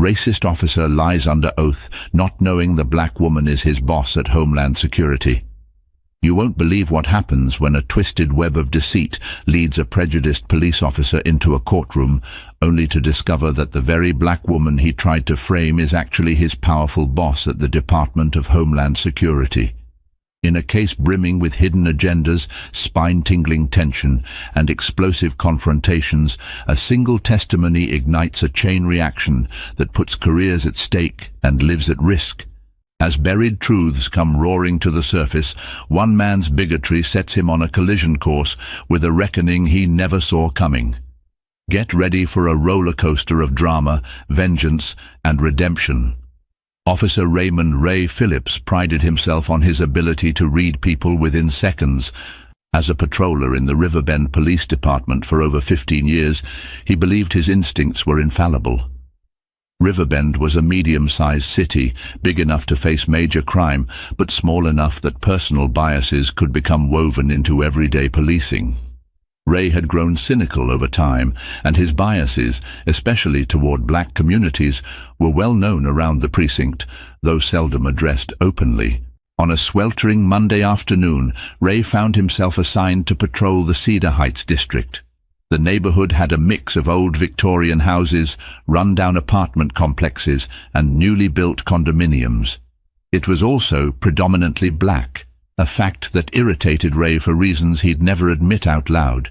racist officer lies under oath, not knowing the black woman is his boss at Homeland Security. You won't believe what happens when a twisted web of deceit leads a prejudiced police officer into a courtroom, only to discover that the very black woman he tried to frame is actually his powerful boss at the Department of Homeland Security. In a case brimming with hidden agendas, spine-tingling tension, and explosive confrontations, a single testimony ignites a chain reaction that puts careers at stake and lives at risk. As buried truths come roaring to the surface, one man's bigotry sets him on a collision course with a reckoning he never saw coming. Get ready for a roller coaster of drama, vengeance, and redemption. Officer Raymond Ray Phillips prided himself on his ability to read people within seconds. As a patroller in the Riverbend Police Department for over 15 years, he believed his instincts were infallible. Riverbend was a medium-sized city, big enough to face major crime, but small enough that personal biases could become woven into everyday policing. Ray had grown cynical over time, and his biases, especially toward black communities, were well known around the precinct, though seldom addressed openly. On a sweltering Monday afternoon, Ray found himself assigned to patrol the Cedar Heights district. The neighborhood had a mix of old Victorian houses, run-down apartment complexes, and newly built condominiums. It was also predominantly black, a fact that irritated Ray for reasons he'd never admit out loud.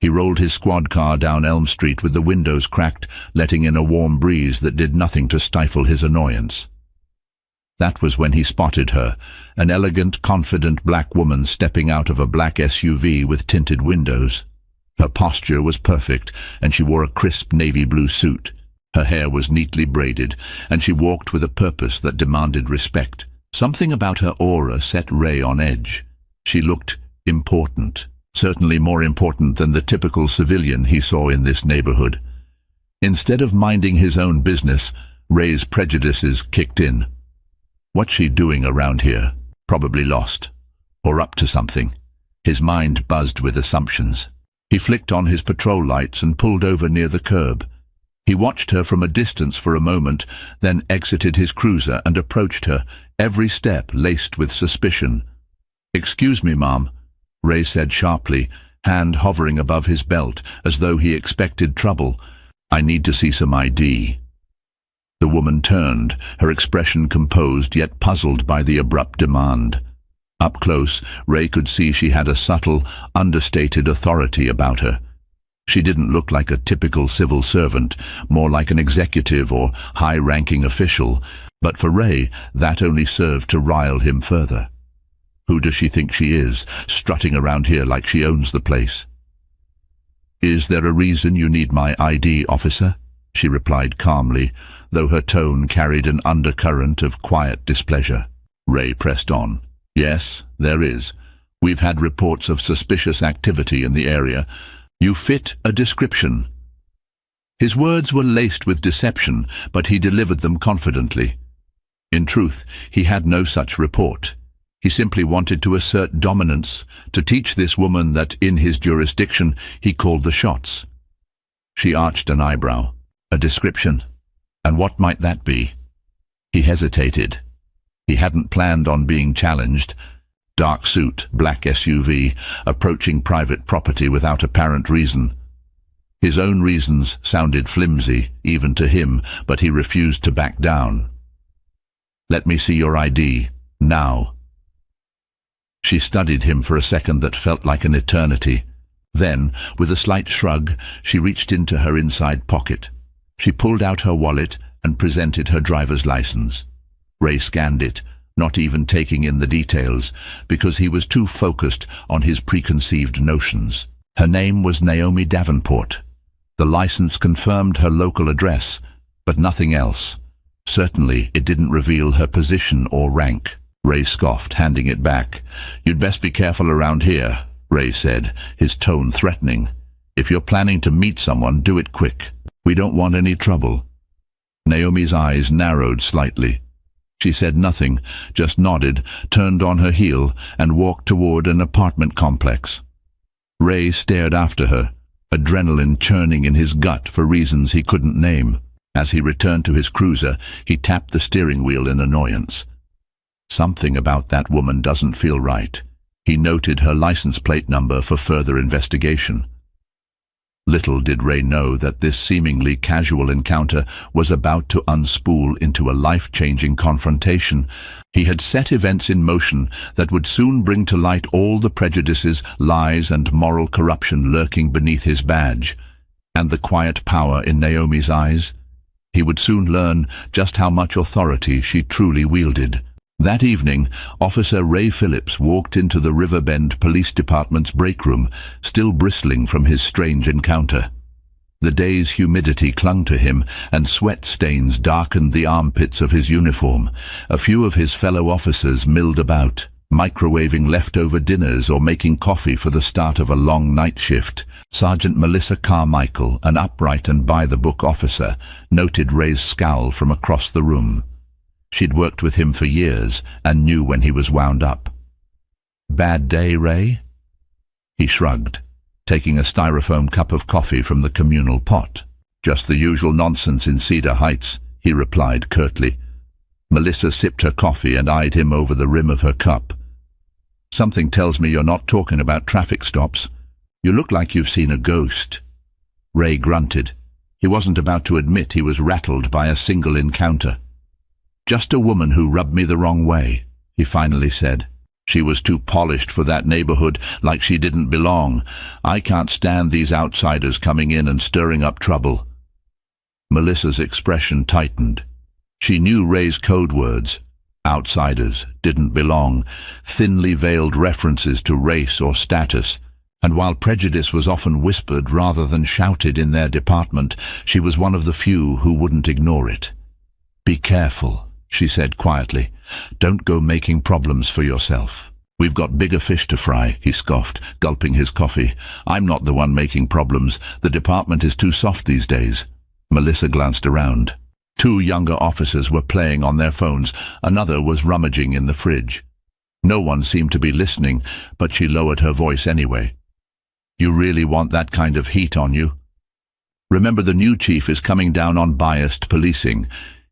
He rolled his squad car down Elm Street with the windows cracked, letting in a warm breeze that did nothing to stifle his annoyance. That was when he spotted her, an elegant, confident black woman stepping out of a black SUV with tinted windows. Her posture was perfect, and she wore a crisp navy blue suit. Her hair was neatly braided, and she walked with a purpose that demanded respect. Something about her aura set Ray on edge. She looked important, certainly more important than the typical civilian he saw in this neighborhood. Instead of minding his own business, Ray's prejudices kicked in. What's she doing around here? Probably lost. Or up to something. His mind buzzed with assumptions. He flicked on his patrol lights and pulled over near the curb. He watched her from a distance for a moment, then exited his cruiser and approached her, every step laced with suspicion. "Excuse me, ma'am," Ray said sharply, hand hovering above his belt, as though he expected trouble. "I need to see some ID." The woman turned, her expression composed yet puzzled by the abrupt demand. Up close, Ray could see she had a subtle, understated authority about her. She didn't look like a typical civil servant, more like an executive or high-ranking official, but for Ray, that only served to rile him further. Who does she think she is, strutting around here like she owns the place? "Is there a reason you need my ID, officer?" she replied calmly, though her tone carried an undercurrent of quiet displeasure. Ray pressed on. "Yes, there is. We've had reports of suspicious activity in the area. You fit a description." His words were laced with deception, but he delivered them confidently. In truth, he had no such report. He simply wanted to assert dominance, to teach this woman that in his jurisdiction he called the shots. She arched an eyebrow. "A description? And what might that be?" He hesitated. He hadn't planned on being challenged. Dark suit, black SUV, approaching private property without apparent reason. His own reasons sounded flimsy, even to him, but he refused to back down. "Let me see your ID, now." She studied him for a second that felt like an eternity. Then, with a slight shrug, she reached into her inside pocket. She pulled out her wallet and presented her driver's license. Ray scanned it, not even taking in the details, because he was too focused on his preconceived notions. Her name was Naomi Davenport. The license confirmed her local address, but nothing else. Certainly, it didn't reveal her position or rank. Ray scoffed, handing it back. "You'd best be careful around here," Ray said, his tone threatening. "If you're planning to meet someone, do it quick. We don't want any trouble." Naomi's eyes narrowed slightly. She said nothing, just nodded, turned on her heel, and walked toward an apartment complex. Ray stared after her, adrenaline churning in his gut for reasons he couldn't name. As he returned to his cruiser, he tapped the steering wheel in annoyance. Something about that woman doesn't feel right. He noted her license plate number for further investigation. Little did Ray know that this seemingly casual encounter was about to unspool into a life-changing confrontation. He had set events in motion that would soon bring to light all the prejudices, lies, and moral corruption lurking beneath his badge. And the quiet power in Naomi's eyes? He would soon learn just how much authority she truly wielded. That evening, Officer Ray Phillips walked into the Riverbend Police Department's break room, still bristling from his strange encounter. The day's humidity clung to him, and sweat stains darkened the armpits of his uniform. A few of his fellow officers milled about, microwaving leftover dinners or making coffee for the start of a long night shift. Sergeant Melissa Carmichael, an upright and by-the-book officer, noted Ray's scowl from across the room. She'd worked with him for years and knew when he was wound up. "Bad day, Ray?" He shrugged, taking a styrofoam cup of coffee from the communal pot. "Just the usual nonsense in Cedar Heights," he replied curtly. Melissa sipped her coffee and eyed him over the rim of her cup. "Something tells me you're not talking about traffic stops. You look like you've seen a ghost." Ray grunted. He wasn't about to admit he was rattled by a single encounter. "Just a woman who rubbed me the wrong way," he finally said. "She was too polished for that neighborhood, like she didn't belong. I can't stand these outsiders coming in and stirring up trouble." Melissa's expression tightened. She knew Ray's code words. Outsiders, didn't belong, thinly veiled references to race or status. And while prejudice was often whispered rather than shouted in their department, she was one of the few who wouldn't ignore it. "Be careful," she said quietly. "Don't go making problems for yourself." "We've got bigger fish to fry," he scoffed, gulping his coffee. "I'm not the one making problems. The department is too soft these days." Melissa glanced around. Two younger officers were playing on their phones. Another was rummaging in the fridge. No one seemed to be listening, but she lowered her voice anyway. "You really want that kind of heat on you? Remember, the new chief is coming down on biased policing.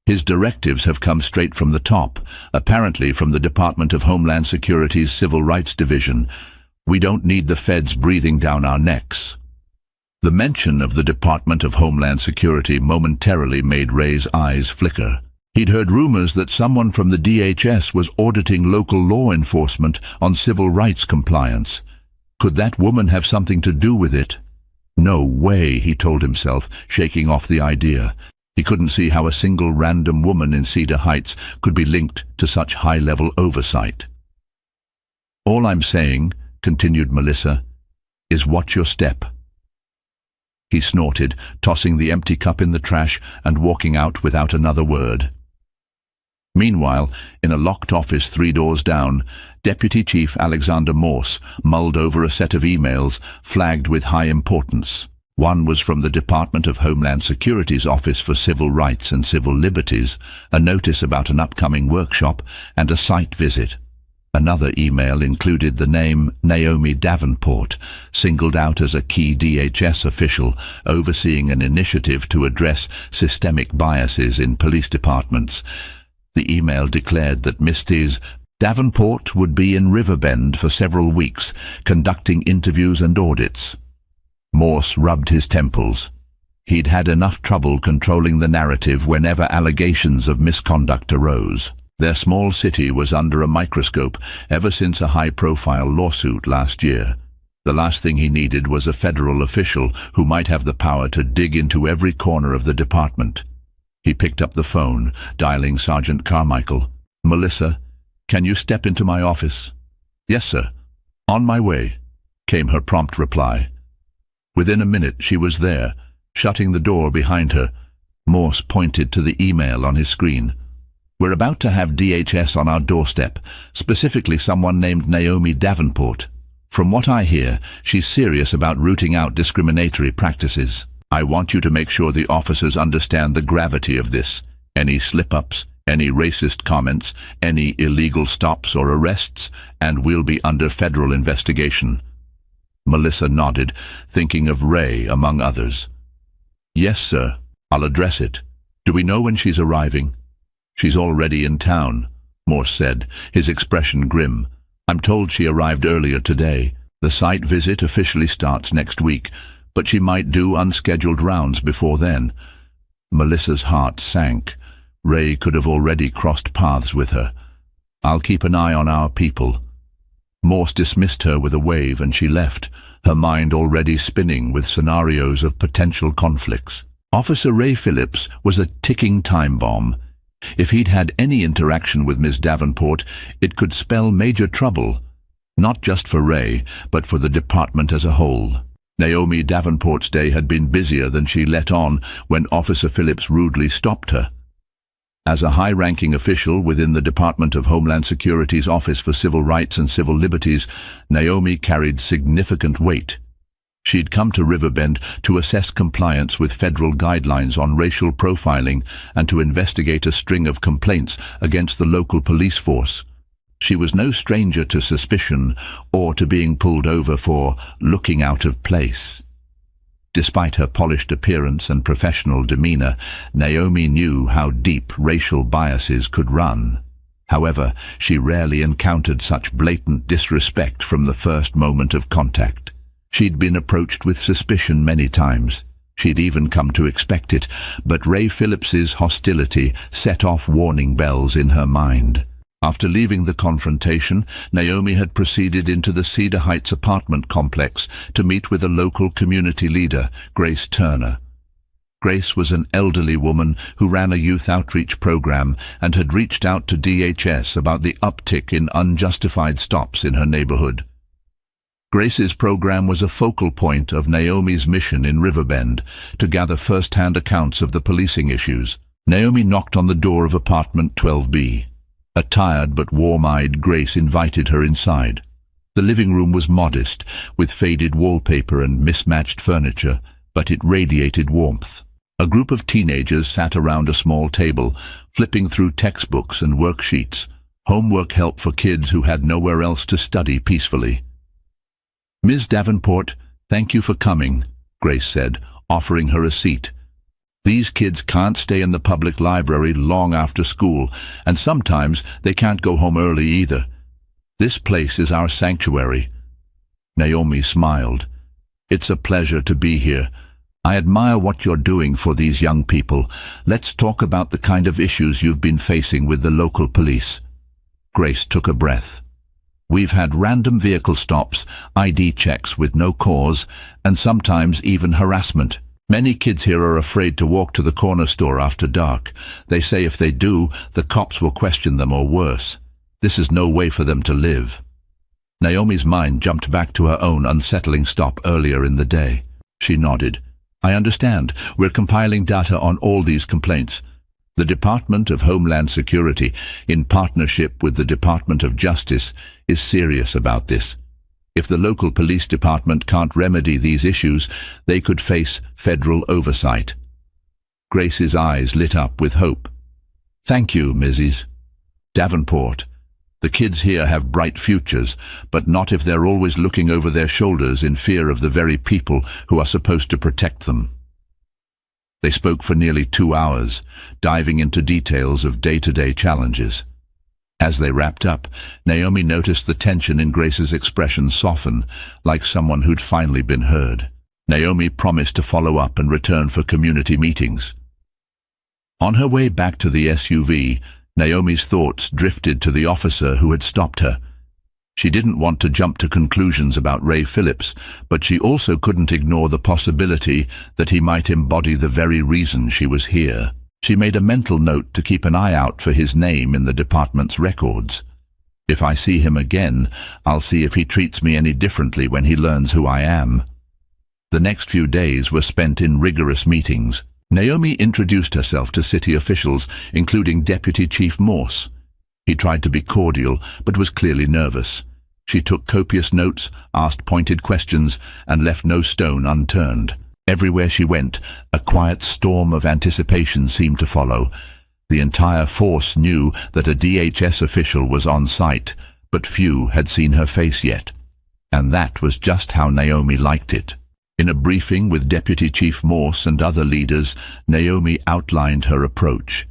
His directives have come straight from the top, apparently from the Department of Homeland Security's Civil Rights Division. We don't need the feds breathing down our necks." The mention of the Department of Homeland Security momentarily made Ray's eyes flicker. He'd heard rumors that someone from the DHS was auditing local law enforcement on civil rights compliance. Could that woman have something to do with it? No way, he told himself, shaking off the idea. He couldn't see how a single random woman in Cedar Heights could be linked to such high-level oversight. "All I'm saying," continued Melissa, "is watch your step." He snorted, tossing the empty cup in the trash and walking out without another word. Meanwhile, in a locked office 3 doors down, Deputy Chief Alexander Morse mulled over a set of emails flagged with high importance. One was from the Department of Homeland Security's Office for Civil Rights and Civil Liberties, a notice about an upcoming workshop and a site visit. Another email included the name Naomi Davenport, singled out as a key DHS official overseeing an initiative to address systemic biases in police departments. The email declared that Mrs. Davenport would be in Riverbend for several weeks, conducting interviews and audits. Morse rubbed his temples. He'd had enough trouble controlling the narrative whenever allegations of misconduct arose. Their small city was under a microscope ever since a high-profile lawsuit last year. The last thing he needed was a federal official who might have the power to dig into every corner of the department. He picked up the phone, dialing Sergeant Carmichael. "Melissa, can you step into my office?" "Yes, sir." "On my way," came her prompt reply. Within a minute she was there, shutting the door behind her. Morse pointed to the email on his screen. "We're about to have DHS on our doorstep, specifically someone named Naomi Davenport. From what I hear, she's serious about rooting out discriminatory practices. I want you to make sure the officers understand the gravity of this. Any slip-ups, any racist comments, any illegal stops or arrests, and we'll be under federal investigation." Melissa nodded, thinking of Ray among others. "Yes, sir. I'll address it." "Do we know when she's arriving?" "She's already in town," Morse said, his expression grim. "I'm told she arrived earlier today. The site visit officially starts next week, but she might do unscheduled rounds before then." Melissa's heart sank. Ray could have already crossed paths with her. "I'll keep an eye on our people." Morse dismissed her with a wave, and she left, her mind already spinning with scenarios of potential conflicts. Officer Ray Phillips was a ticking time bomb. If he'd had any interaction with Miss Davenport, it could spell major trouble, not just for Ray, but for the department as a whole. Naomi Davenport's day had been busier than she let on when Officer Phillips rudely stopped her. As a high-ranking official within the Department of Homeland Security's Office for Civil Rights and Civil Liberties, Naomi carried significant weight. She'd come to Riverbend to assess compliance with federal guidelines on racial profiling and to investigate a string of complaints against the local police force. She was no stranger to suspicion or to being pulled over for looking out of place. Despite her polished appearance and professional demeanor, Naomi knew how deep racial biases could run. However, she rarely encountered such blatant disrespect from the first moment of contact. She'd been approached with suspicion many times. She'd even come to expect it, but Ray Phillips's hostility set off warning bells in her mind. After leaving the confrontation, Naomi had proceeded into the Cedar Heights apartment complex to meet with a local community leader, Grace Turner. Grace was an elderly woman who ran a youth outreach program and had reached out to DHS about the uptick in unjustified stops in her neighborhood. Grace's program was a focal point of Naomi's mission in Riverbend, to gather first-hand accounts of the policing issues. Naomi knocked on the door of apartment 12B. A tired but warm-eyed Grace invited her inside. The living room was modest, with faded wallpaper and mismatched furniture, but it radiated warmth. A group of teenagers sat around a small table, flipping through textbooks and worksheets, homework help for kids who had nowhere else to study peacefully. "Ms. Davenport, thank you for coming," Grace said, offering her a seat. "These kids can't stay in the public library long after school, and sometimes they can't go home early either. This place is our sanctuary." Naomi smiled. "It's a pleasure to be here. I admire what you're doing for these young people. Let's talk about the kind of issues you've been facing with the local police." Grace took a breath. "We've had random vehicle stops, ID checks with no cause, and sometimes even harassment. Many kids here are afraid to walk to the corner store after dark. They say if they do, the cops will question them or worse. This is no way for them to live." Naomi's mind jumped back to her own unsettling stop earlier in the day. She nodded. "I understand. We're compiling data on all these complaints. The Department of Homeland Security, in partnership with the Department of Justice, is serious about this. If the local police department can't remedy these issues, they could face federal oversight." Grace's eyes lit up with hope. "Thank you, Mrs. Davenport. The kids here have bright futures, but not if they're always looking over their shoulders in fear of the very people who are supposed to protect them." They spoke for nearly 2 hours, diving into details of day-to-day challenges. As they wrapped up, Naomi noticed the tension in Grace's expression soften, like someone who'd finally been heard. Naomi promised to follow up and return for community meetings. On her way back to the SUV, Naomi's thoughts drifted to the officer who had stopped her. She didn't want to jump to conclusions about Ray Phillips, but she also couldn't ignore the possibility that he might embody the very reason she was here. She made a mental note to keep an eye out for his name in the department's records. "If I see him again, I'll see if he treats me any differently when he learns who I am." The next few days were spent in rigorous meetings. Naomi introduced herself to city officials, including Deputy Chief Morse. He tried to be cordial, but was clearly nervous. She took copious notes, asked pointed questions, and left no stone unturned. Everywhere she went, a quiet storm of anticipation seemed to follow. The entire force knew that a DHS official was on site, but few had seen her face yet. And that was just how Naomi liked it. In a briefing with Deputy Chief Morse and other leaders, Naomi outlined her approach.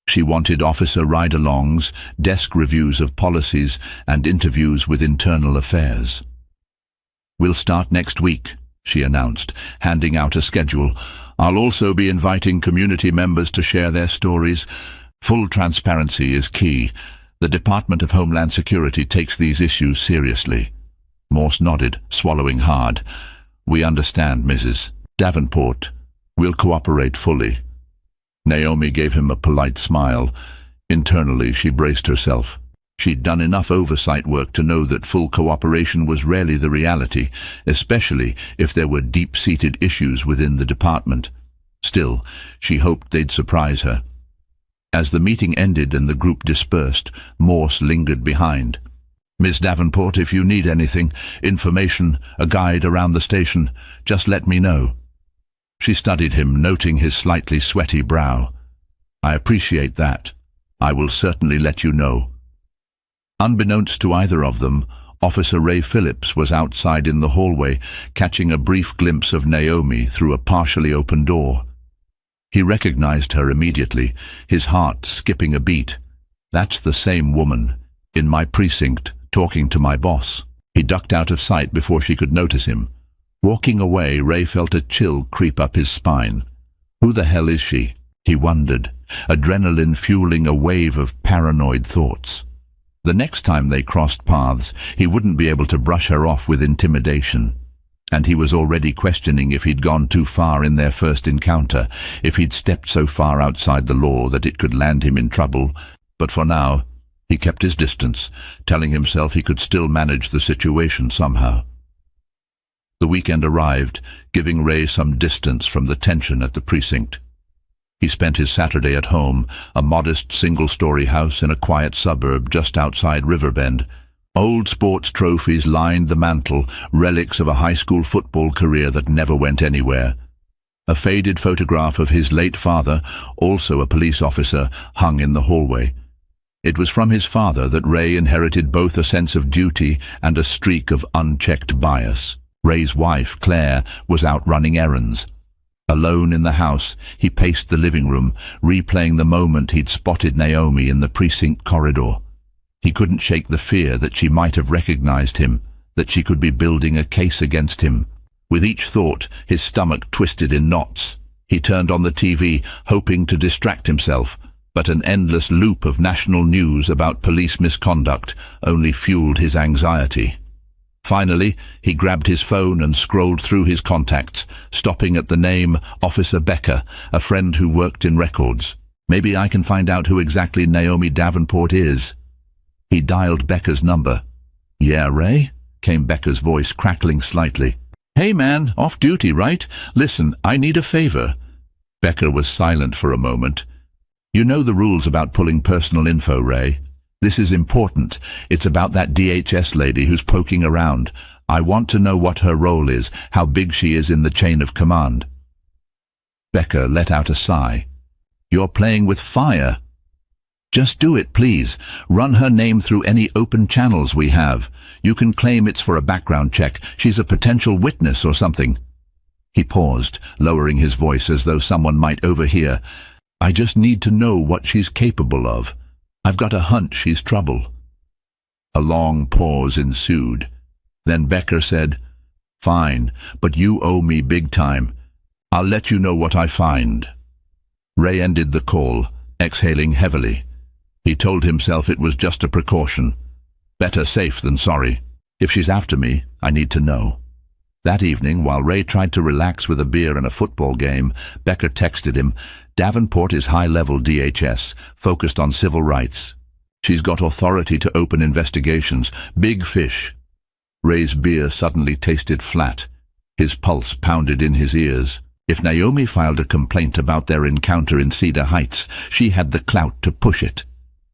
She wanted officer ride-alongs, desk reviews of policies, and interviews with internal affairs. "We'll start next week," she announced, handing out a schedule. "I'll also be inviting community members to share their stories. Full transparency is key. The Department of Homeland Security takes these issues seriously." Morse nodded, swallowing hard. "We understand, Mrs. Davenport. We'll cooperate fully." Naomi gave him a polite smile. Internally, she braced herself. She'd done enough oversight work to know that full cooperation was rarely the reality, especially if there were deep-seated issues within the department. Still, she hoped they'd surprise her. As the meeting ended and the group dispersed, Morse lingered behind. "Miss Davenport, if you need anything, information, a guide around the station, just let me know." She studied him, noting his slightly sweaty brow. "I appreciate that. I will certainly let you know." Unbeknownst to either of them, Officer Ray Phillips was outside in the hallway, catching a brief glimpse of Naomi through a partially open door. He recognized her immediately, his heart skipping a beat. "That's the same woman, in my precinct, talking to my boss." He ducked out of sight before she could notice him. Walking away, Ray felt a chill creep up his spine. Who the hell is she? He wondered, adrenaline fueling a wave of paranoid thoughts. The next time they crossed paths, he wouldn't be able to brush her off with intimidation. And he was already questioning if he'd gone too far in their first encounter, if he'd stepped so far outside the law that it could land him in trouble. But for now, he kept his distance, telling himself he could still manage the situation somehow. The weekend arrived, giving Ray some distance from the tension at the precinct. He spent his Saturday at home, a modest single-story house in a quiet suburb just outside Riverbend. Old sports trophies lined the mantel, relics of a high school football career that never went anywhere. A faded photograph of his late father, also a police officer, hung in the hallway. It was from his father that Ray inherited both a sense of duty and a streak of unchecked bias. Ray's wife, Claire, was out running errands. Alone in the house, he paced the living room, replaying the moment he'd spotted Naomi in the precinct corridor. He couldn't shake the fear that she might have recognized him, that she could be building a case against him. With each thought, his stomach twisted in knots. He turned on the TV, hoping to distract himself, but an endless loop of national news about police misconduct only fueled his anxiety. Finally, he grabbed his phone and scrolled through his contacts, stopping at the name Officer Becker, a friend who worked in records. "Maybe I can find out who exactly Naomi Davenport is." He dialed Becker's number. "Yeah, Ray?" came Becker's voice, crackling slightly. "Hey man, off duty, right? Listen, I need a favor." Becker was silent for a moment. "You know the rules about pulling personal info, Ray. This is important. It's about that DHS lady who's poking around. I want to know what her role is, how big she is in the chain of command." Becker let out a sigh. "You're playing with fire." "Just do it, please. Run her name through any open channels we have. You can claim it's for a background check. She's a potential witness or something." He paused, lowering his voice as though someone might overhear. "I just need to know what she's capable of. I've got a hunch she's trouble." A long pause ensued. Then Becker said, "Fine, but you owe me big time. I'll let you know what I find." Ray ended the call, exhaling heavily. He told himself it was just a precaution. Better safe than sorry. If she's after me, I need to know. That evening, while Ray tried to relax with a beer and a football game, Becker texted him, "Davenport is high-level DHS, focused on civil rights. She's got authority to open investigations. Big fish." Ray's beer suddenly tasted flat. His pulse pounded in his ears. If Naomi filed a complaint about their encounter in Cedar Heights, she had the clout to push it.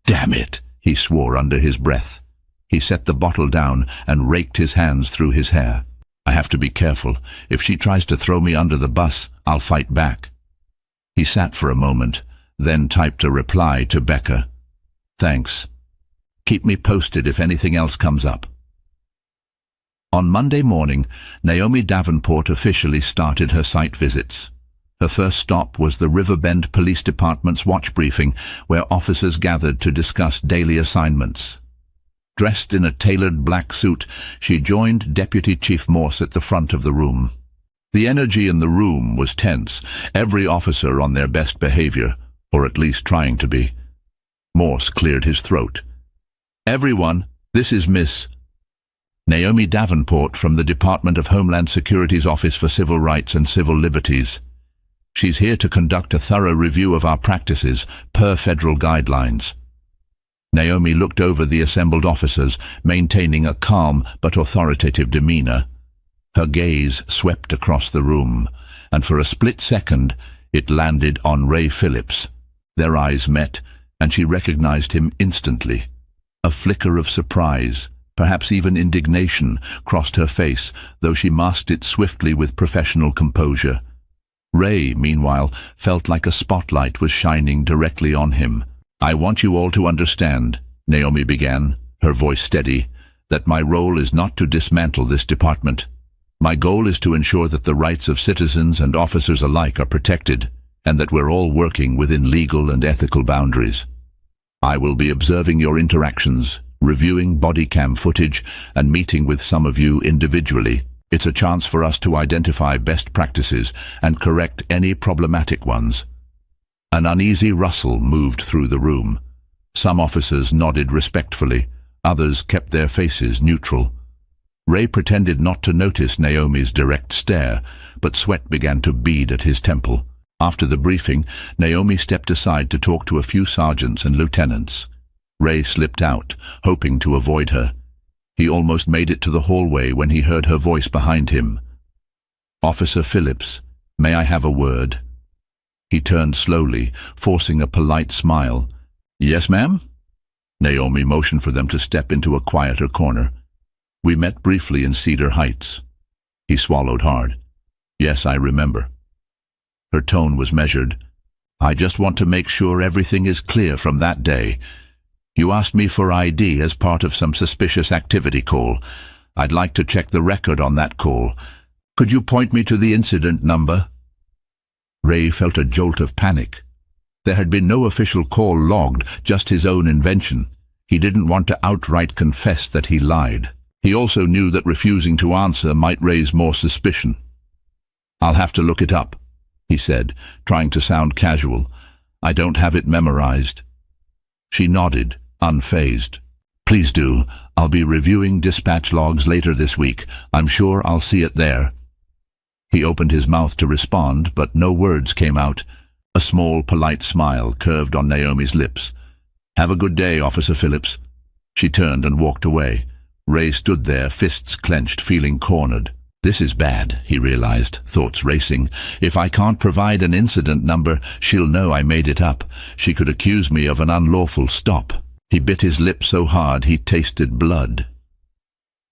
"Damn it," he swore under his breath. He set the bottle down and raked his hands through his hair. "I have to be careful. If she tries to throw me under the bus, I'll fight back." He sat for a moment, then typed a reply to Becker. "Thanks. Keep me posted if anything else comes up." On Monday morning, Naomi Davenport officially started her site visits. Her first stop was the Riverbend Police Department's watch briefing, where officers gathered to discuss daily assignments. Dressed in a tailored black suit, she joined Deputy Chief Morse at the front of the room. The energy in the room was tense, every officer on their best behavior, or at least trying to be. Morse cleared his throat. "Everyone, this is Miss Naomi Davenport from the Department of Homeland Security's Office for Civil Rights and Civil Liberties. She's here to conduct a thorough review of our practices, per federal guidelines." Naomi looked over the assembled officers, maintaining a calm but authoritative demeanor. Her gaze swept across the room, and for a split second it landed on Ray Phillips. Their eyes met, and she recognized him instantly. A flicker of surprise, perhaps even indignation, crossed her face, though she masked it swiftly with professional composure. Ray, meanwhile, felt like a spotlight was shining directly on him. "I want you all to understand," Naomi began, her voice steady, "that my role is not to dismantle this department. My goal is to ensure that the rights of citizens and officers alike are protected, and that we're all working within legal and ethical boundaries. I will be observing your interactions, reviewing body cam footage, and meeting with some of you individually. It's a chance for us to identify best practices and correct any problematic ones." An uneasy rustle moved through the room. Some officers nodded respectfully, others kept their faces neutral. Ray pretended not to notice Naomi's direct stare, but sweat began to bead at his temple. After the briefing, Naomi stepped aside to talk to a few sergeants and lieutenants. Ray slipped out, hoping to avoid her. He almost made it to the hallway when he heard her voice behind him. "Officer Phillips, may I have a word?" He turned slowly, forcing a polite smile. "Yes, ma'am?" Naomi motioned for them to step into a quieter corner. "We met briefly in Cedar Heights." He swallowed hard. "Yes, I remember." Her tone was measured. "I just want to make sure everything is clear from that day. You asked me for ID as part of some suspicious activity call. I'd like to check the record on that call. Could you point me to the incident number?" Ray felt a jolt of panic. There had been no official call logged, just his own invention. He didn't want to outright confess that he lied. He also knew that refusing to answer might raise more suspicion. "I'll have to look it up," he said, trying to sound casual. "I don't have it memorized." She nodded, unfazed. "Please do. I'll be reviewing dispatch logs later this week. I'm sure I'll see it there." He opened his mouth to respond, but no words came out. A small, polite smile curved on Naomi's lips. "Have a good day, Officer Phillips." She turned and walked away. Ray stood there, fists clenched, feeling cornered. This is bad, he realized, thoughts racing. If I can't provide an incident number, she'll know I made it up. She could accuse me of an unlawful stop. He bit his lip so hard he tasted blood.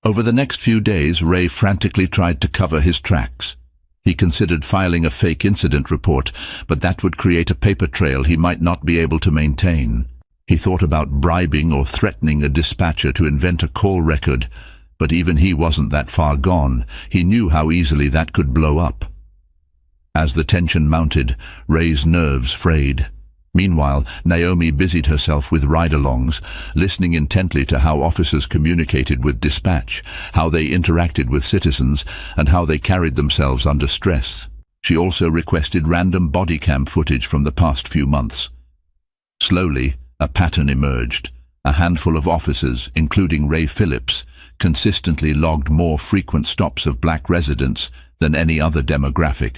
Over the next few days, Ray frantically tried to cover his tracks. He considered filing a fake incident report, but that would create a paper trail he might not be able to maintain. He thought about bribing or threatening a dispatcher to invent a call record, but even he wasn't that far gone. He knew how easily that could blow up. As the tension mounted, Ray's nerves frayed. Meanwhile, Naomi busied herself with ride-alongs, listening intently to how officers communicated with dispatch, how they interacted with citizens, and how they carried themselves under stress. She also requested random body cam footage from the past few months. Slowly, a pattern emerged. A handful of officers, including Ray Phillips, consistently logged more frequent stops of black residents than any other demographic.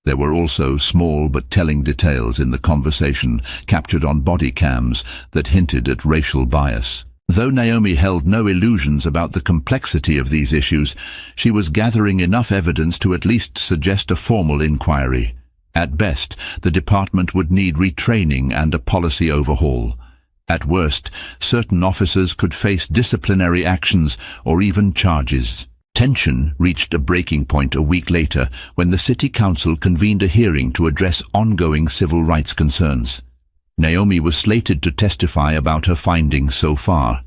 There were also small but telling details in the conversation captured on body cams that hinted at racial bias. Though Naomi held no illusions about the complexity of these issues, she was gathering enough evidence to at least suggest a formal inquiry. At best, the department would need retraining and a policy overhaul. At worst, certain officers could face disciplinary actions or even charges. Tension reached a breaking point a week later when the City Council convened a hearing to address ongoing civil rights concerns. Naomi was slated to testify about her findings so far.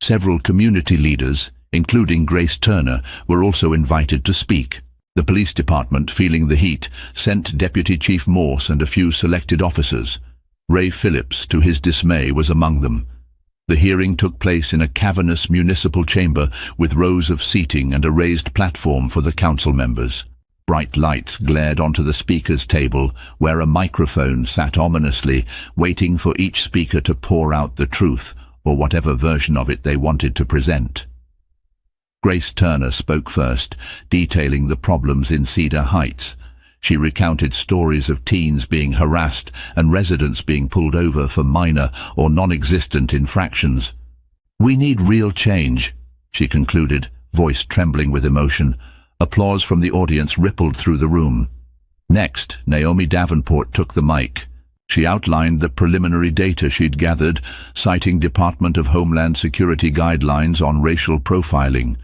Several community leaders, including Grace Turner, were also invited to speak. The police department, feeling the heat, sent Deputy Chief Morse and a few selected officers. Ray Phillips, to his dismay, was among them. The hearing took place in a cavernous municipal chamber with rows of seating and a raised platform for the council members. Bright lights glared onto the speaker's table, where a microphone sat ominously, waiting for each speaker to pour out the truth, or whatever version of it they wanted to present. Grace Turner spoke first, detailing the problems in Cedar Heights. She recounted stories of teens being harassed and residents being pulled over for minor or non-existent infractions. "We need real change," she concluded, voice trembling with emotion. Applause from the audience rippled through the room. Next, Naomi Davenport took the mic. She outlined the preliminary data she'd gathered, citing Department of Homeland Security guidelines on racial profiling.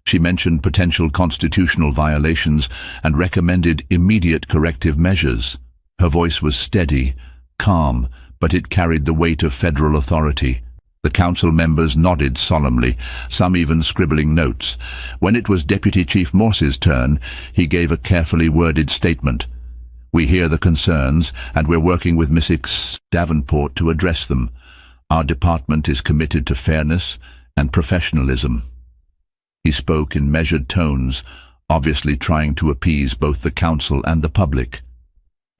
She mentioned potential constitutional violations and recommended immediate corrective measures. Her voice was steady, calm, but it carried the weight of federal authority. The council members nodded solemnly, some even scribbling notes. When it was Deputy Chief Morse's turn, he gave a carefully worded statement. "We hear the concerns, and we're working with Mrs. Davenport to address them. Our department is committed to fairness and professionalism." He spoke in measured tones, obviously trying to appease both the council and the public.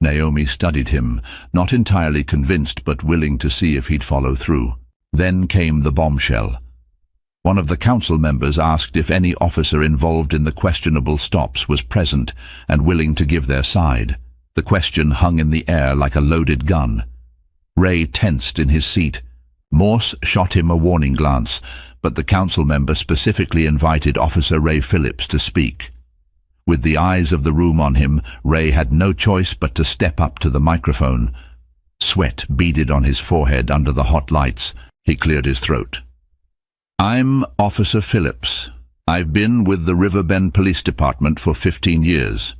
Naomi studied him, not entirely convinced but willing to see if he'd follow through. Then came the bombshell. One of the council members asked if any officer involved in the questionable stops was present and willing to give their side. The question hung in the air like a loaded gun. Ray tensed in his seat. Morse shot him a warning glance, but the council member specifically invited Officer Ray Phillips to speak. With the eyes of the room on him, Ray had no choice but to step up to the microphone. Sweat beaded on his forehead under the hot lights. He cleared his throat. "I'm Officer Phillips. I've been with the Riverbend Police Department for 15 years.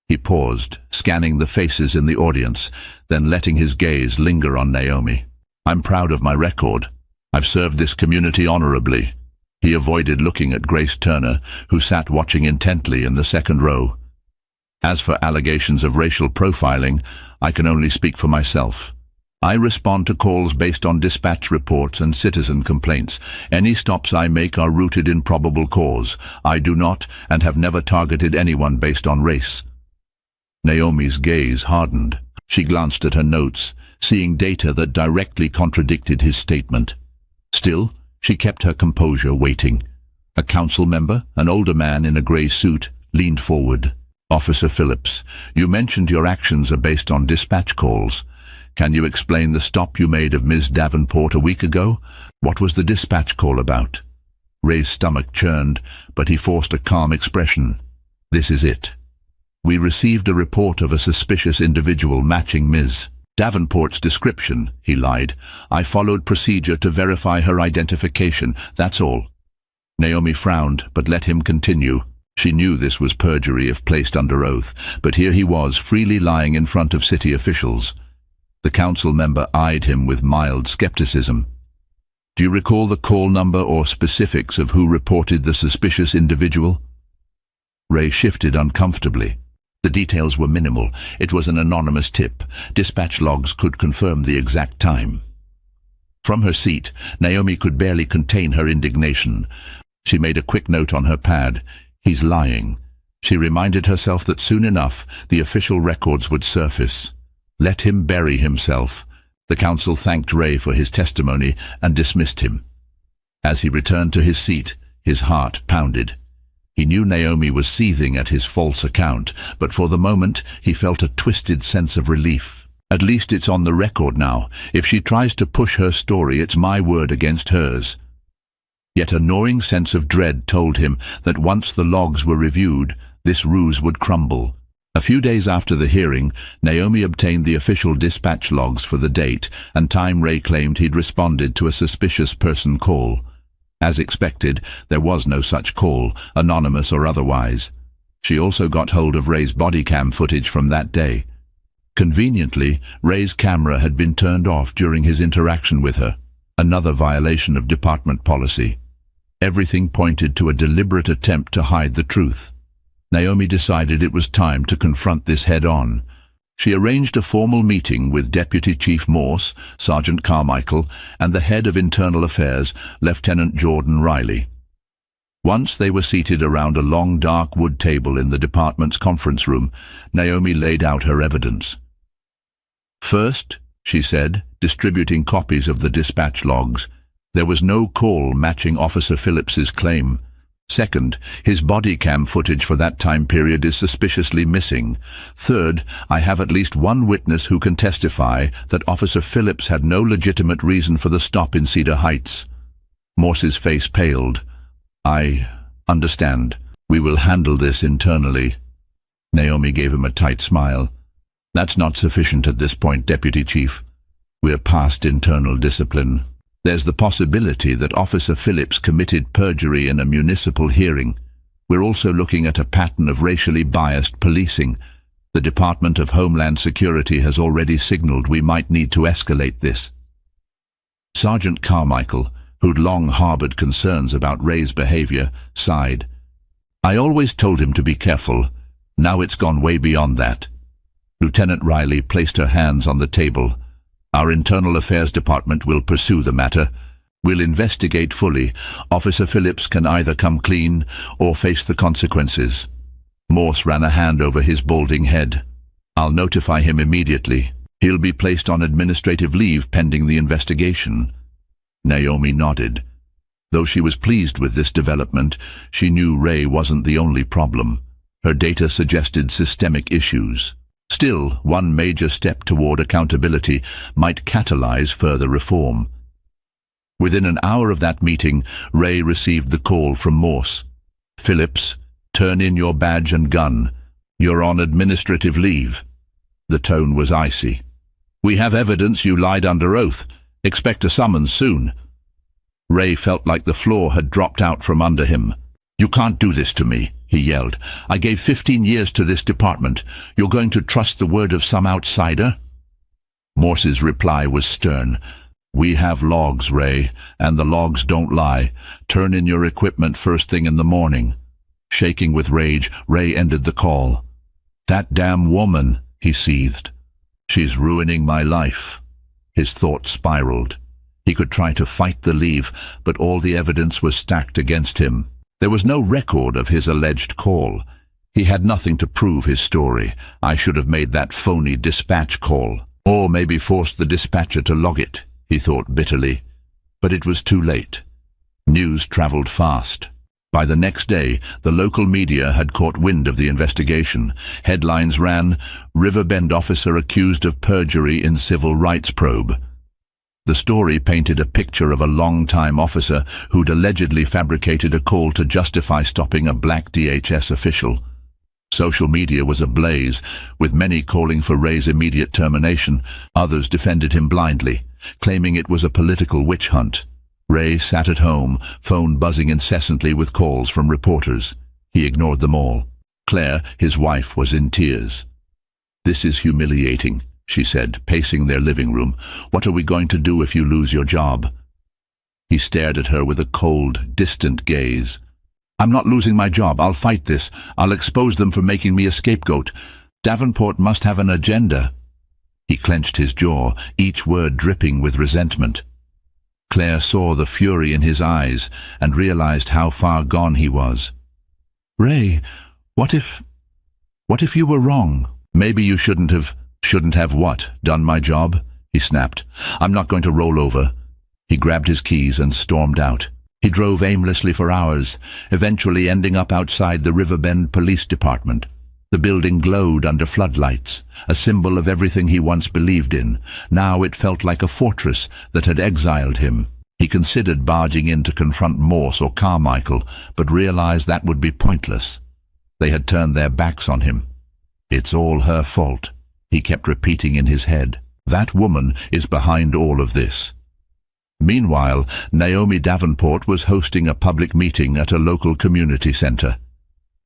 He paused, scanning the faces in the audience, then letting his gaze linger on Naomi. "I'm proud of my record. I've served this community honorably." He avoided looking at Grace Turner, who sat watching intently in the second row. "As for allegations of racial profiling, I can only speak for myself. I respond to calls based on dispatch reports and citizen complaints. Any stops I make are rooted in probable cause. I do not and have never targeted anyone based on race." Naomi's gaze hardened. She glanced at her notes, seeing data that directly contradicted his statement. Still, she kept her composure, waiting. A council member, an older man in a grey suit, leaned forward. "Officer Phillips, you mentioned your actions are based on dispatch calls. Can you explain the stop you made of Ms. Davenport a week ago? What was the dispatch call about?" Ray's stomach churned, but he forced a calm expression. "This is it. We received a report of a suspicious individual matching Ms. Davenport's description," he lied. "I followed procedure to verify her identification, that's all." Naomi frowned, but let him continue. She knew this was perjury if placed under oath, but here he was, freely lying in front of city officials. The council member eyed him with mild skepticism. "Do you recall the call number or specifics of who reported the suspicious individual?" Ray shifted uncomfortably. The details were minimal. It was an anonymous tip. Dispatch logs could confirm the exact time. From her seat, Naomi could barely contain her indignation. She made a quick note on her pad. "He's lying." She reminded herself that soon enough the official records would surface. Let him bury himself. The council thanked Ray for his testimony and dismissed him. As he returned to his seat, his heart pounded. He knew Naomi was seething at his false account, but for the moment he felt a twisted sense of relief. At least it's on the record now. If she tries to push her story, it's my word against hers. Yet a gnawing sense of dread told him that once the logs were reviewed, this ruse would crumble. A few days after the hearing, Naomi obtained the official dispatch logs for the date and time Ray claimed he'd responded to a suspicious person call. As expected, there was no such call, anonymous or otherwise. She also got hold of Ray's body cam footage from that day. Conveniently, Ray's camera had been turned off during his interaction with her, another violation of department policy. Everything pointed to a deliberate attempt to hide the truth. Naomi decided it was time to confront this head-on. She arranged a formal meeting with Deputy Chief Morse, Sergeant Carmichael, and the head of Internal Affairs, Lieutenant Jordan Riley. Once they were seated around a long dark wood table in the department's conference room, Naomi laid out her evidence. First, she said, distributing copies of the dispatch logs, there was no call matching Officer Phillips's claim. Second, his body cam footage for that time period is suspiciously missing. Third, I have at least one witness who can testify that Officer Phillips had no legitimate reason for the stop in Cedar Heights. Morse's face paled. I understand. We will handle this internally. Naomi gave him a tight smile. That's not sufficient at this point, Deputy Chief. We're past internal discipline. There's the possibility that Officer Phillips committed perjury in a municipal hearing. We're also looking at a pattern of racially biased policing. The Department of Homeland Security has already signaled we might need to escalate this. Sergeant Carmichael, who'd long harbored concerns about Ray's behavior, sighed. I always told him to be careful. Now it's gone way beyond that. Lieutenant Riley placed her hands on the table. Our Internal Affairs Department will pursue the matter. We'll investigate fully. Officer Phillips can either come clean or face the consequences. Morse ran a hand over his balding head. I'll notify him immediately. He'll be placed on administrative leave pending the investigation. Naomi nodded. Though she was pleased with this development, she knew Ray wasn't the only problem. Her data suggested systemic issues. Still, one major step toward accountability might catalyze further reform. Within an hour of that meeting, Ray received the call from Morse. Phillips, turn in your badge and gun. You're on administrative leave. The tone was icy. We have evidence you lied under oath. Expect a summons soon. Ray felt like the floor had dropped out from under him. You can't do this to me, he yelled. I gave 15 years to this department. You're going to trust the word of some outsider? Morse's reply was stern. We have logs, Ray, and the logs don't lie. Turn in your equipment first thing in the morning. Shaking with rage, Ray ended the call. That damn woman, he seethed. She's ruining my life. His thoughts spiraled. He could try to fight the leave, but all the evidence was stacked against him. There was no record of his alleged call. He had nothing to prove his story. I should have made that phony dispatch call, or maybe forced the dispatcher to log it, he thought bitterly. But it was too late. News traveled fast. By the next day, the local media had caught wind of the investigation. Headlines ran, Riverbend officer accused of perjury in civil rights probe. The story painted a picture of a long-time officer who'd allegedly fabricated a call to justify stopping a black DHS official. Social media was ablaze, with many calling for Ray's immediate termination. Others defended him blindly, claiming it was a political witch hunt. Ray sat at home, phone buzzing incessantly with calls from reporters. He ignored them all. Claire, his wife, was in tears. This is humiliating, she said, pacing their living room. What are we going to do if you lose your job? He stared at her with a cold, distant gaze. I'm not losing my job. I'll fight this. I'll expose them for making me a scapegoat. Davenport must have an agenda. He clenched his jaw, each word dripping with resentment. Claire saw the fury in his eyes and realized how far gone he was. Ray, what if you were wrong? Maybe you shouldn't have what? Done my job? He snapped. I'm not going to roll over. He grabbed his keys and stormed out. He drove aimlessly for hours, eventually ending up outside the Riverbend Police Department. The building glowed under floodlights, a symbol of everything he once believed in. Now it felt like a fortress that had exiled him. He considered barging in to confront Morse or Carmichael, but realized that would be pointless. They had turned their backs on him. It's all her fault, he kept repeating in his head. That woman is behind all of this. Meanwhile, Naomi Davenport was hosting a public meeting at a local community center.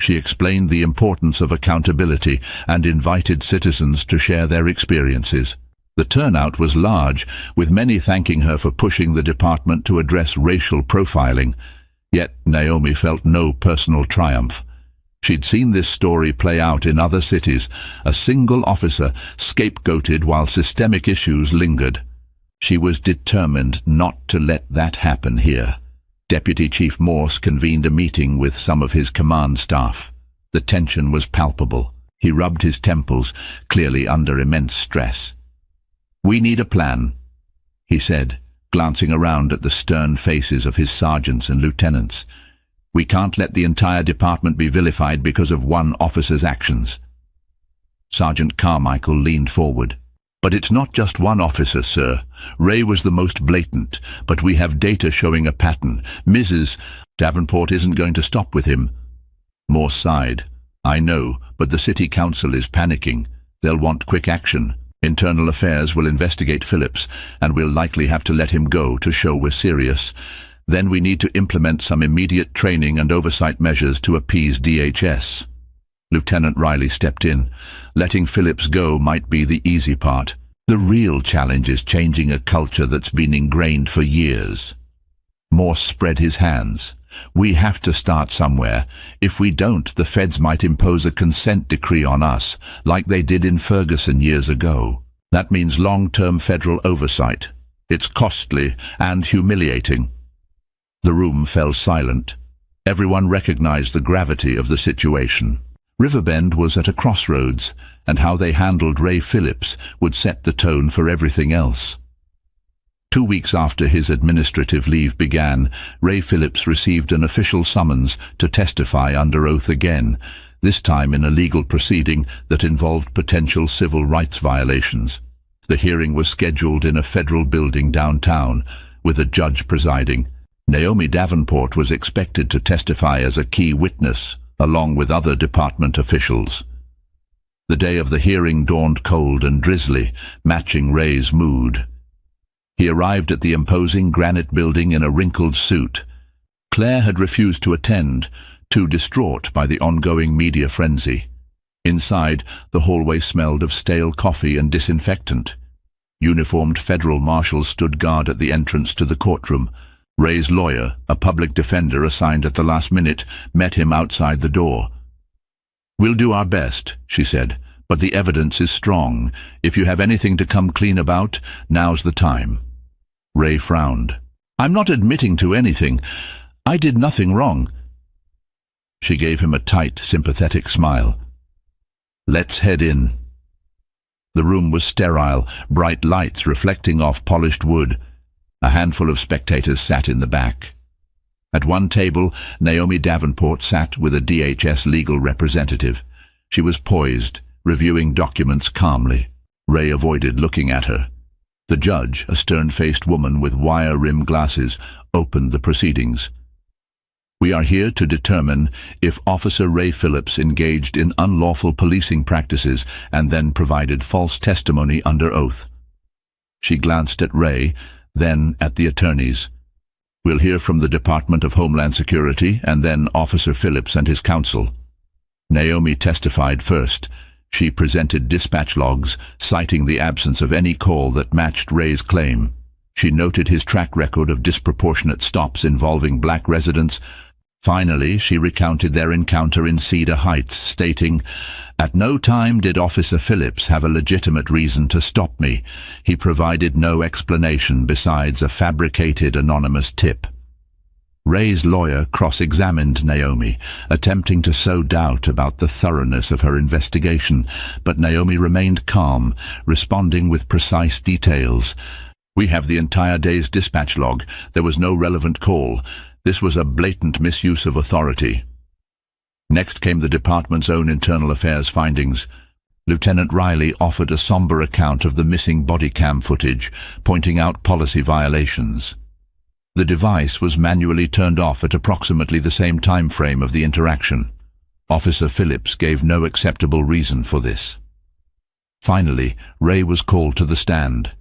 She explained the importance of accountability and invited citizens to share their experiences. The turnout was large, with many thanking her for pushing the department to address racial profiling. Yet Naomi felt no personal triumph. She'd seen this story play out in other cities, a single officer scapegoated while systemic issues lingered. She was determined not to let that happen here. Deputy Chief Morse convened a meeting with some of his command staff. The tension was palpable. He rubbed his temples, clearly under immense stress. "We need a plan," he said, glancing around at the stern faces of his sergeants and lieutenants. "We can't let the entire department be vilified because of one officer's actions." Sergeant Carmichael leaned forward. "But it's not just one officer, sir. Ray was the most blatant, but we have data showing a pattern. Mrs. Davenport isn't going to stop with him." Morse sighed. "I know, but the city council is panicking. They'll want quick action. Internal Affairs will investigate Phillips, and we'll likely have to let him go to show we're serious. Then we need to implement some immediate training and oversight measures to appease DHS." Lieutenant Riley stepped in. Letting Phillips go might be the easy part. The real challenge is changing a culture that's been ingrained for years. Morse spread his hands. "We have to start somewhere. If we don't, the feds might impose a consent decree on us, like they did in Ferguson years ago. That means long-term federal oversight. It's costly and humiliating." The room fell silent. Everyone recognized the gravity of the situation. Riverbend was at a crossroads, and how they handled Ray Phillips would set the tone for everything else. 2 weeks after his administrative leave began, Ray Phillips received an official summons to testify under oath again, this time in a legal proceeding that involved potential civil rights violations. The hearing was scheduled in a federal building downtown, with a judge presiding. Naomi Davenport was expected to testify as a key witness, along with other department officials. The day of the hearing dawned cold and drizzly, matching Ray's mood. He arrived at the imposing granite building in a wrinkled suit. Claire had refused to attend, too distraught by the ongoing media frenzy. Inside, the hallway smelled of stale coffee and disinfectant. Uniformed federal marshals stood guard at the entrance to the courtroom. Ray's lawyer, a public defender assigned at the last minute, met him outside the door. "We'll do our best," she said, "but the evidence is strong. If you have anything to come clean about, now's the time." Ray frowned. "I'm not admitting to anything. I did nothing wrong." She gave him a tight, sympathetic smile. "Let's head in." The room was sterile, bright lights reflecting off polished wood. A handful of spectators sat in the back. At one table, Naomi Davenport sat with a DHS legal representative. She was poised, reviewing documents calmly. Ray avoided looking at her. The judge, a stern-faced woman with wire-rimmed glasses, opened the proceedings. "We are here to determine if Officer Ray Phillips engaged in unlawful policing practices and then provided false testimony under oath." She glanced at Ray, then at the attorneys. "We'll hear from the Department of Homeland Security and then Officer Phillips and his counsel." Naomi testified first. She presented dispatch logs, citing the absence of any call that matched Ray's claim. She noted his track record of disproportionate stops involving black residents. Finally, she recounted their encounter in Cedar Heights, stating, "At no time did Officer Phillips have a legitimate reason to stop me. He provided no explanation besides a fabricated anonymous tip." Ray's lawyer cross-examined Naomi, attempting to sow doubt about the thoroughness of her investigation, but Naomi remained calm, responding with precise details. "We have the entire day's dispatch log. There was no relevant call. This was a blatant misuse of authority." Next came the department's own internal affairs findings. Lieutenant Riley offered a somber account of the missing body cam footage, pointing out policy violations. The device was manually turned off at approximately the same time frame of the interaction. Officer Phillips gave no acceptable reason for this. Finally, Ray was called to the stand.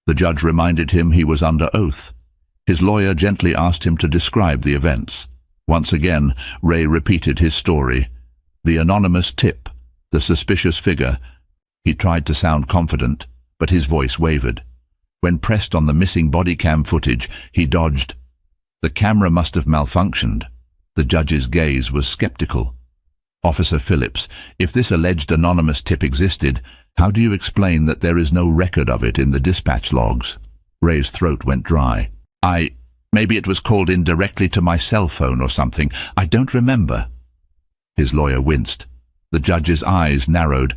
The judge reminded him he was under oath. His lawyer gently asked him to describe the events. Once again, Ray repeated his story. The anonymous tip, the suspicious figure. He tried to sound confident, but his voice wavered. When pressed on the missing body cam footage, he dodged. The camera must have malfunctioned. The judge's gaze was skeptical. Officer Phillips, if this alleged anonymous tip existed, how do you explain that there is no record of it in the dispatch logs? Ray's throat went dry. Maybe it was called in directly to my cell phone or something. I don't remember. His lawyer winced. The judge's eyes narrowed.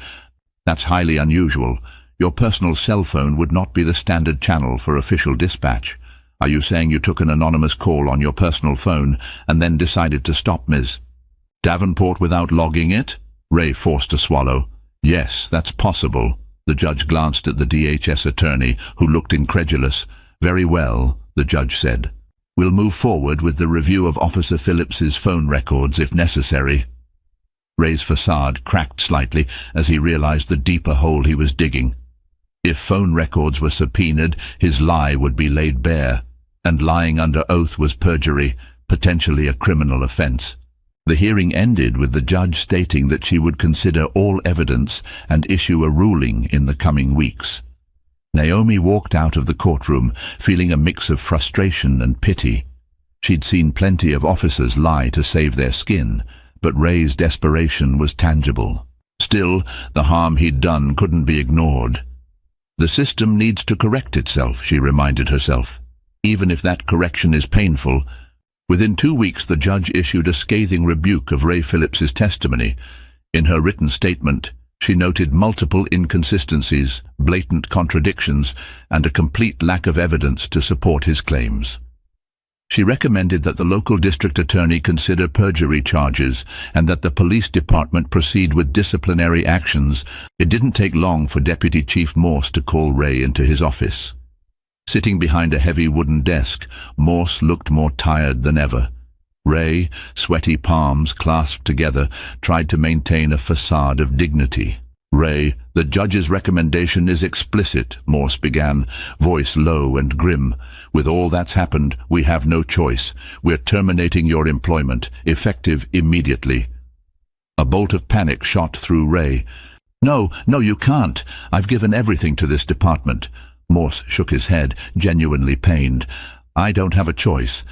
That's highly unusual. Your personal cell phone would not be the standard channel for official dispatch. Are you saying you took an anonymous call on your personal phone and then decided to stop Ms. Davenport without logging it? Ray forced a swallow. Yes, that's possible. The judge glanced at the DHS attorney, who looked incredulous. Very well, the judge said. We'll move forward with the review of Officer Phillips's phone records if necessary. Ray's facade cracked slightly as he realized the deeper hole he was digging. If phone records were subpoenaed, his lie would be laid bare, and lying under oath was perjury, potentially a criminal offense. The hearing ended with the judge stating that she would consider all evidence and issue a ruling in the coming weeks. Naomi walked out of the courtroom, feeling a mix of frustration and pity. She'd seen plenty of officers lie to save their skin, but Ray's desperation was tangible. Still, the harm he'd done couldn't be ignored. The system needs to correct itself, she reminded herself, even if that correction is painful. Within 2 weeks, the judge issued a scathing rebuke of Ray Phillips's testimony. In her written statement, she noted multiple inconsistencies, blatant contradictions, and a complete lack of evidence to support his claims. She recommended that the local district attorney consider perjury charges and that the police department proceed with disciplinary actions. It didn't take long for Deputy Chief Morse to call Ray into his office. Sitting behind a heavy wooden desk, Morse looked more tired than ever. Ray, sweaty palms clasped together, tried to maintain a facade of dignity. Ray, the judge's recommendation is explicit, Morse began, voice low and grim. With all that's happened, we have no choice. We're terminating your employment, effective immediately. A bolt of panic shot through Ray. No, you can't. I've given everything to this department. Morse shook his head, genuinely pained. I don't have a choice.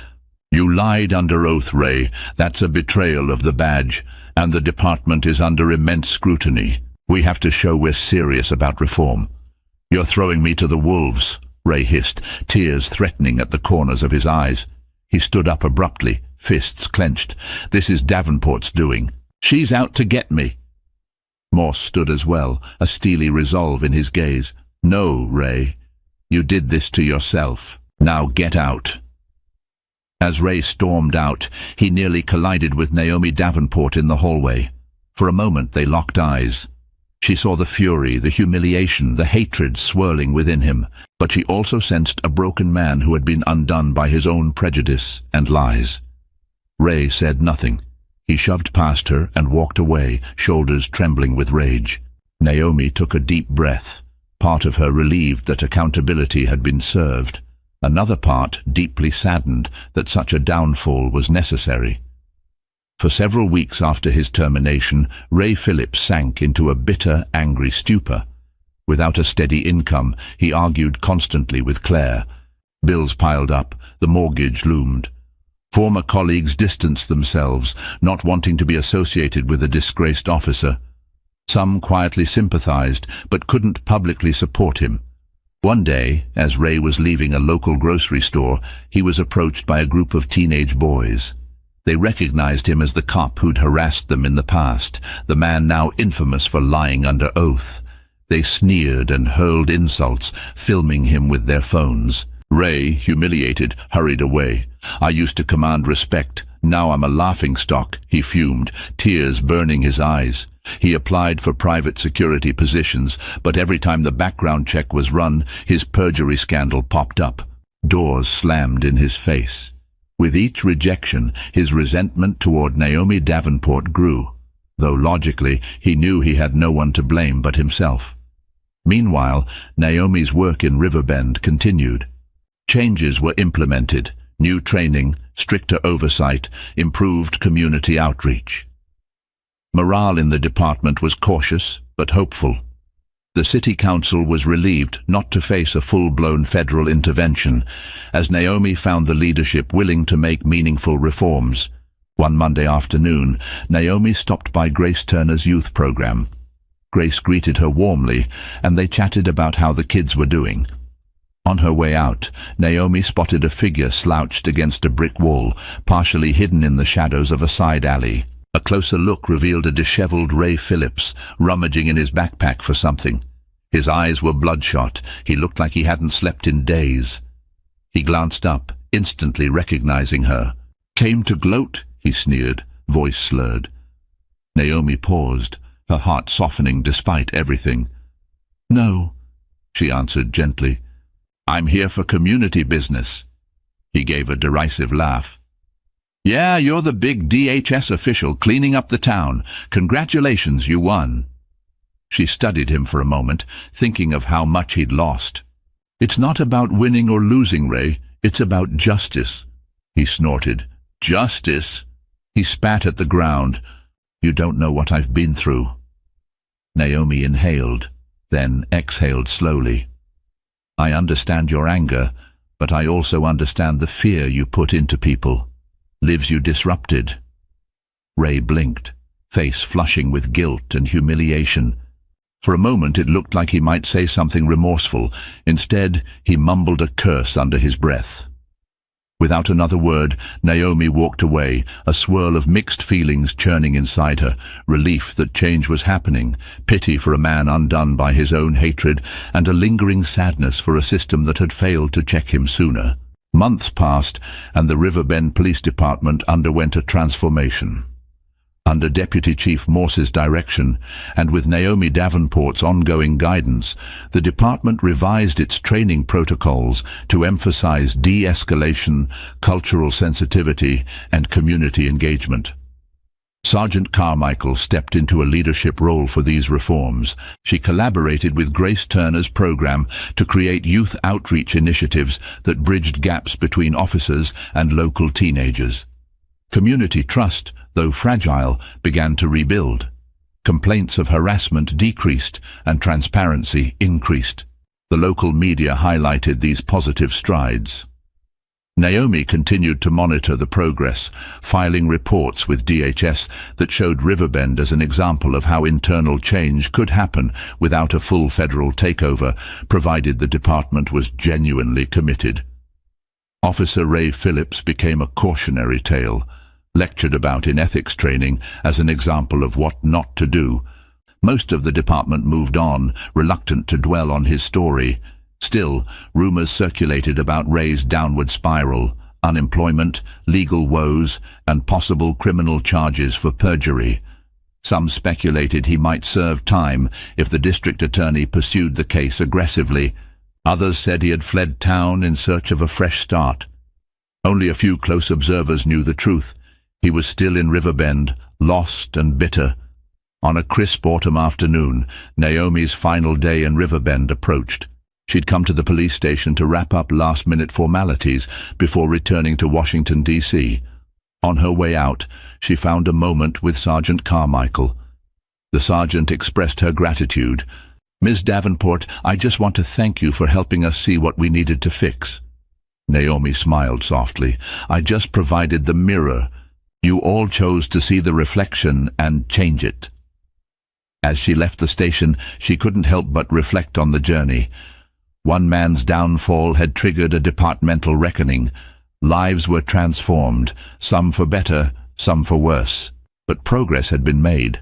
You lied under oath, Ray. That's a betrayal of the badge, and the department is under immense scrutiny. We have to show we're serious about reform. You're throwing me to the wolves, Ray hissed, tears threatening at the corners of his eyes. He stood up abruptly, fists clenched. This is Davenport's doing. She's out to get me. Morse stood as well, a steely resolve in his gaze. No, Ray. You did this to yourself. Now get out. As Ray stormed out, he nearly collided with Naomi Davenport in the hallway. For a moment they locked eyes. She saw the fury, the humiliation, the hatred swirling within him, but she also sensed a broken man who had been undone by his own prejudice and lies. Ray said nothing. He shoved past her and walked away, shoulders trembling with rage. Naomi took a deep breath, part of her relieved that accountability had been served. Another part deeply saddened that such a downfall was necessary. For several weeks after his termination, Ray Phillips sank into a bitter, angry stupor. Without a steady income, he argued constantly with Claire. Bills piled up, the mortgage loomed. Former colleagues distanced themselves, not wanting to be associated with a disgraced officer. Some quietly sympathized, but couldn't publicly support him. One day, as Ray was leaving a local grocery store, he was approached by a group of teenage boys. They recognized him as the cop who'd harassed them in the past, the man now infamous for lying under oath. They sneered and hurled insults, filming him with their phones. Ray, humiliated, hurried away. I used to command respect. Now I'm a laughingstock, he fumed, tears burning his eyes. He applied for private security positions, but every time the background check was run, his perjury scandal popped up. Doors slammed in his face. With each rejection, his resentment toward Naomi Davenport grew, though logically he knew he had no one to blame but himself. Meanwhile, Naomi's work in Riverbend continued. Changes were implemented, new training, stricter oversight, improved community outreach. Morale in the department was cautious but hopeful. The city council was relieved not to face a full-blown federal intervention, as Naomi found the leadership willing to make meaningful reforms. One Monday afternoon, Naomi stopped by Grace Turner's youth program. Grace greeted her warmly, and they chatted about how the kids were doing. On her way out, Naomi spotted a figure slouched against a brick wall, partially hidden in the shadows of a side alley. A closer look revealed a disheveled Ray Phillips, rummaging in his backpack for something. His eyes were bloodshot. He looked like he hadn't slept in days. He glanced up, instantly recognizing her. "Came to gloat?" he sneered, voice slurred. Naomi paused, her heart softening despite everything. "No," she answered gently. "I'm here for community business." He gave a derisive laugh. "Yeah, you're the big DHS official cleaning up the town. Congratulations, you won." She studied him for a moment, thinking of how much he'd lost. "It's not about winning or losing, Ray. It's about justice." He snorted. "Justice?" He spat at the ground. "You don't know what I've been through." Naomi inhaled, then exhaled slowly. "I understand your anger, but I also understand the fear you put into people. Lives you disrupted." Ray blinked, face flushing with guilt and humiliation. For a moment it looked like he might say something remorseful. Instead, he mumbled a curse under his breath. Without another word, Naomi walked away, a swirl of mixed feelings churning inside her, relief that change was happening, pity for a man undone by his own hatred, and a lingering sadness for a system that had failed to check him sooner. Months passed, and the Riverbend Police Department underwent a transformation. Under Deputy Chief Morse's direction, and with Naomi Davenport's ongoing guidance, the department revised its training protocols to emphasize de-escalation, cultural sensitivity, and community engagement. Sergeant Carmichael stepped into a leadership role for these reforms. She collaborated with Grace Turner's program to create youth outreach initiatives that bridged gaps between officers and local teenagers. Community trust, though fragile, began to rebuild. Complaints of harassment decreased and transparency increased. The local media highlighted these positive strides. Naomi continued to monitor the progress, filing reports with DHS that showed Riverbend as an example of how internal change could happen without a full federal takeover, provided the department was genuinely committed. Officer Ray Phillips became a cautionary tale, lectured about in ethics training as an example of what not to do. Most of the department moved on, reluctant to dwell on his story. Still, rumors circulated about Ray's downward spiral, unemployment, legal woes, and possible criminal charges for perjury. Some speculated he might serve time if the district attorney pursued the case aggressively. Others said he had fled town in search of a fresh start. Only a few close observers knew the truth. He was still in Riverbend, lost and bitter. On a crisp autumn afternoon, Naomi's final day in Riverbend approached. She'd come to the police station to wrap up last-minute formalities before returning to Washington, D.C. On her way out, she found a moment with Sergeant Carmichael. The sergeant expressed her gratitude. "Ms. Davenport, I just want to thank you for helping us see what we needed to fix." Naomi smiled softly. "I just provided the mirror. You all chose to see the reflection and change it." As she left the station, she couldn't help but reflect on the journey. One man's downfall had triggered a departmental reckoning. Lives were transformed, some for better, some for worse. But progress had been made.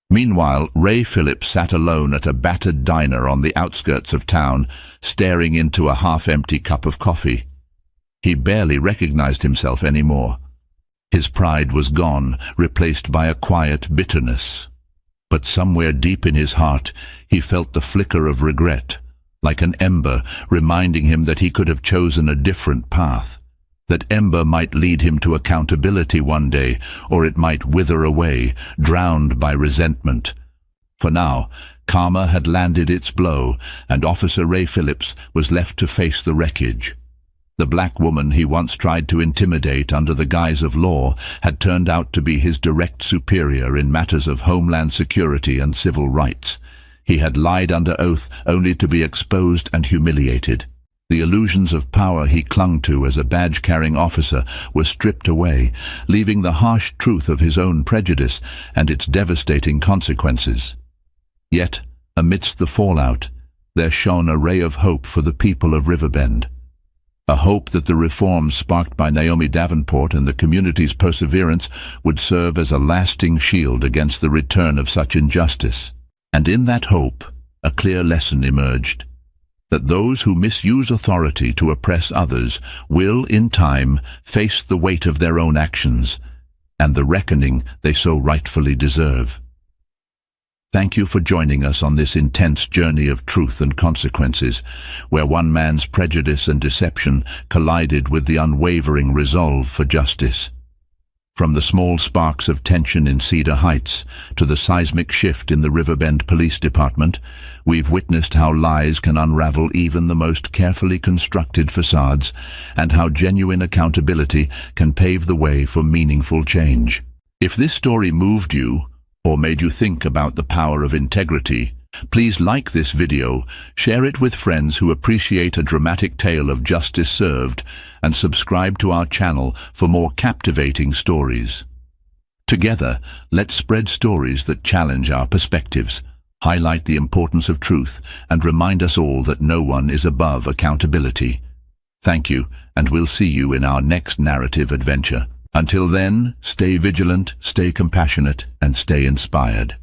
Meanwhile, Ray Phillips sat alone at a battered diner on the outskirts of town, staring into a half-empty cup of coffee. He barely recognized himself anymore. His pride was gone, replaced by a quiet bitterness. But somewhere deep in his heart, he felt the flicker of regret, like an ember reminding him that he could have chosen a different path. That ember might lead him to accountability one day, or it might wither away, drowned by resentment. For now, karma had landed its blow, and Officer Ray Phillips was left to face the wreckage. The black woman he once tried to intimidate under the guise of law had turned out to be his direct superior in matters of homeland security and civil rights. He had lied under oath only to be exposed and humiliated. The illusions of power he clung to as a badge-carrying officer were stripped away, leaving the harsh truth of his own prejudice and its devastating consequences. Yet, amidst the fallout, there shone a ray of hope for the people of Riverbend. A hope that the reforms sparked by Naomi Davenport and the community's perseverance would serve as a lasting shield against the return of such injustice. And in that hope, a clear lesson emerged: that those who misuse authority to oppress others will, in time, face the weight of their own actions and the reckoning they so rightfully deserve. Thank you for joining us on this intense journey of truth and consequences, where one man's prejudice and deception collided with the unwavering resolve for justice. From the small sparks of tension in Cedar Heights to the seismic shift in the Riverbend Police Department, we've witnessed how lies can unravel even the most carefully constructed facades, and how genuine accountability can pave the way for meaningful change. If this story moved you, or made you think about the power of integrity, please like this video, share it with friends who appreciate a dramatic tale of justice served, and subscribe to our channel for more captivating stories. Together, let's spread stories that challenge our perspectives, highlight the importance of truth, and remind us all that no one is above accountability. Thank you, and we'll see you in our next narrative adventure. Until then, stay vigilant, stay compassionate, and stay inspired.